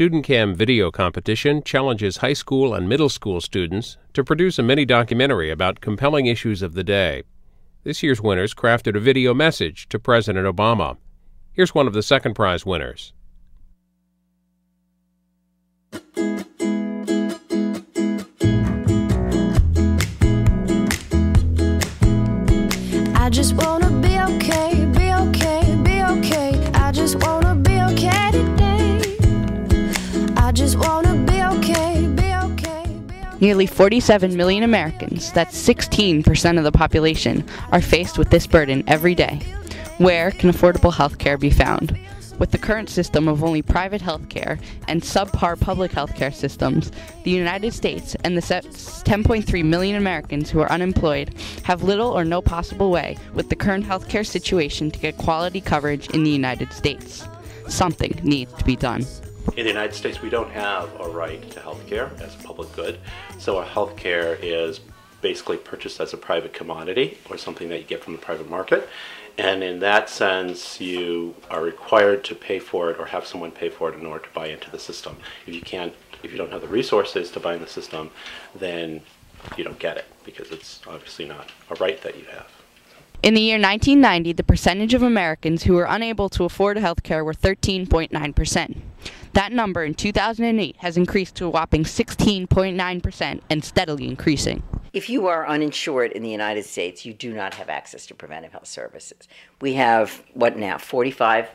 StudentCam video competition challenges high school and middle school students to produce a mini-documentary about compelling issues of the day. This year's winners crafted a video message to President Obama. Here's one of the second prize winners. I just wanna be okay, be okay, be okay. I just wanna be okay today. I just wanna be okay, be okay, be okay. Nearly 47 million Americans, that's 16% of the population, are faced with this burden every day. Where can affordable health care be found? With the current system of only private health care and subpar public health care systems, the United States and the 10.3 million Americans who are unemployed have little or no possible way with the current health care situation to get quality coverage in the United States. Something needs to be done. In the United States, we don't have a right to health care as a public good, so our health care is basically purchased as a private commodity or something that you get from the private market. And in that sense, you are required to pay for it or have someone pay for it in order to buy into the system. If you don't have the resources to buy in the system, then you don't get it because it's obviously not a right that you have. In the year 1990, the percentage of Americans who were unable to afford health care were 13.9%. That number in 2008 has increased to a whopping 16.9% and steadily increasing. If you are uninsured in the United States, you do not have access to preventive health services. We have, 45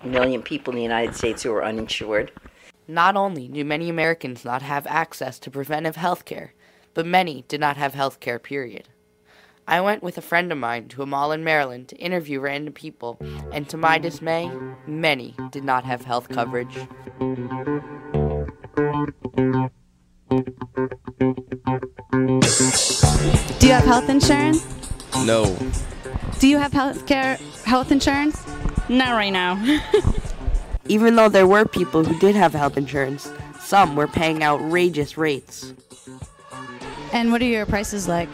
million people in the United States who are uninsured. Not only do many Americans not have access to preventive health care, but many did not have health care, period. I went with a friend of mine to a mall in Maryland to interview random people, and to my dismay, many did not have health coverage. Do you have health insurance? No. Do you have health insurance? Not right now. Even though there were people who did have health insurance, some were paying outrageous rates. And what are your prices like?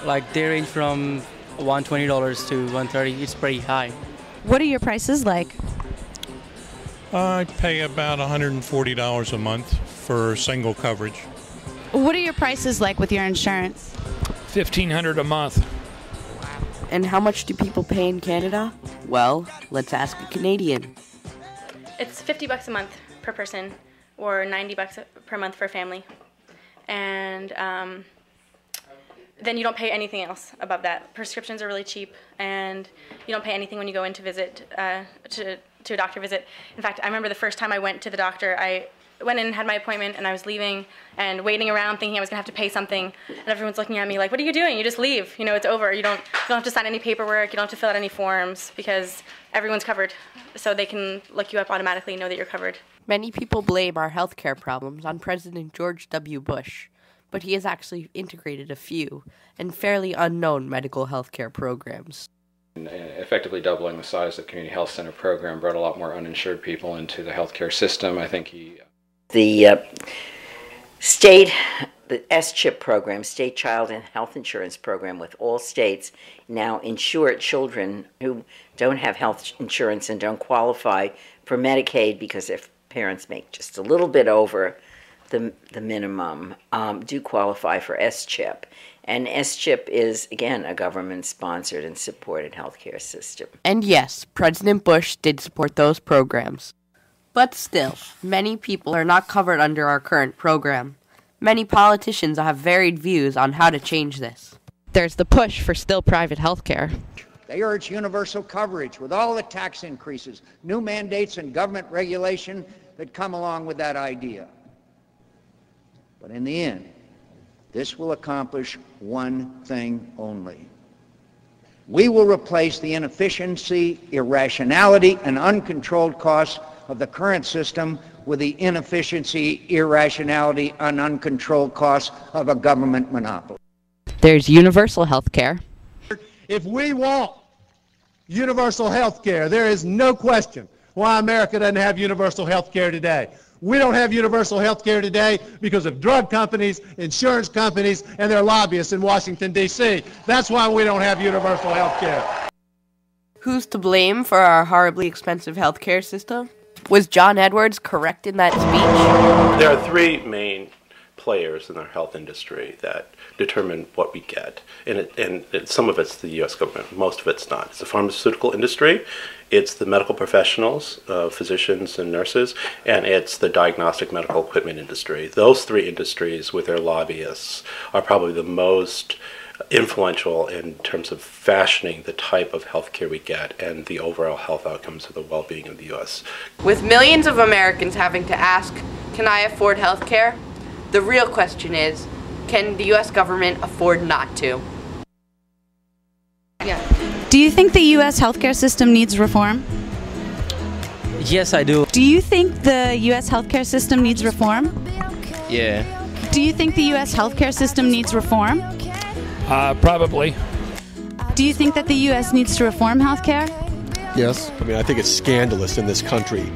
Like they range from $120 to $130. It's pretty high. What are your prices like? I pay about $140 a month for single coverage. What are your prices like with your insurance? $1,500 a month. And how much do people pay in Canada? Well, let's ask a Canadian. It's $50 a month per person, or $90 per month for a family. And then you don't pay anything else above that. Prescriptions are really cheap, and you don't pay anything when you go in to visit, to a doctor visit. In fact, I remember the first time I went to the doctor, I went in and had my appointment, and I was leaving and waiting around thinking I was going to have to pay something, and everyone's looking at me like, what are you doing? You just leave. You know, it's over. You don't have to sign any paperwork. You don't have to fill out any forms because everyone's covered, so they can look you up automatically and know that you're covered. Many people blame our healthcare problems on President George W. Bush, but he has actually integrated a few and fairly unknown medical health care programs. Effectively doubling the size of the community health center program brought a lot more uninsured people into the healthcare system. I think The SCHIP program, State Child and Health Insurance Program, with all states now insure children who don't have health insurance and don't qualify for Medicaid because their parents make just a little bit over the minimum, do qualify for SCHIP. And SCHIP is, again, a government-sponsored and supported healthcare system. And yes, President Bush did support those programs. But still, many people are not covered under our current program. Many politicians have varied views on how to change this. There's the push for still private health care. They urge universal coverage with all the tax increases, new mandates, and government regulation that come along with that idea. But in the end, this will accomplish one thing only. We will replace the inefficiency, irrationality, and uncontrolled costs of the current system with the inefficiency, irrationality, and uncontrolled costs of a government monopoly. There's universal health care. If we want universal health care, there is no question why America doesn't have universal health care today. We don't have universal health care today because of drug companies, insurance companies, and their lobbyists in Washington, D.C. That's why we don't have universal health care. Who's to blame for our horribly expensive health care system? Was John Edwards correct in that speech? There are three main players in our health industry that determine what we get. And some of it's the U.S. government, most of it's not. It's the pharmaceutical industry, it's the medical professionals, physicians and nurses, and it's the diagnostic medical equipment industry. Those three industries with their lobbyists are probably the most influential in terms of fashioning the type of health care we get and the overall health outcomes of the well-being of the U.S. With millions of Americans having to ask, can I afford health care? The real question is, can the U.S. government afford not to? Yeah. Do you think the U.S. healthcare system needs reform? Yes, I do. Do you think the U.S. healthcare system needs reform? Yeah. Do you think the U.S. healthcare system needs reform? Probably. Do you think that the U.S. needs to reform healthcare? Yes. I mean, I think it's scandalous in this country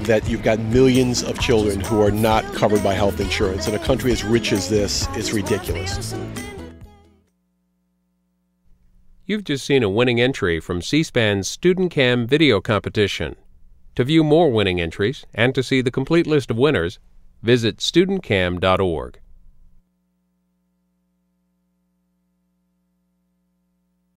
that you've got millions of children who are not covered by health insurance. In a country as rich as this, it's ridiculous. You've just seen a winning entry from C-SPAN's StudentCam video competition. To view more winning entries and to see the complete list of winners, visit studentcam.org.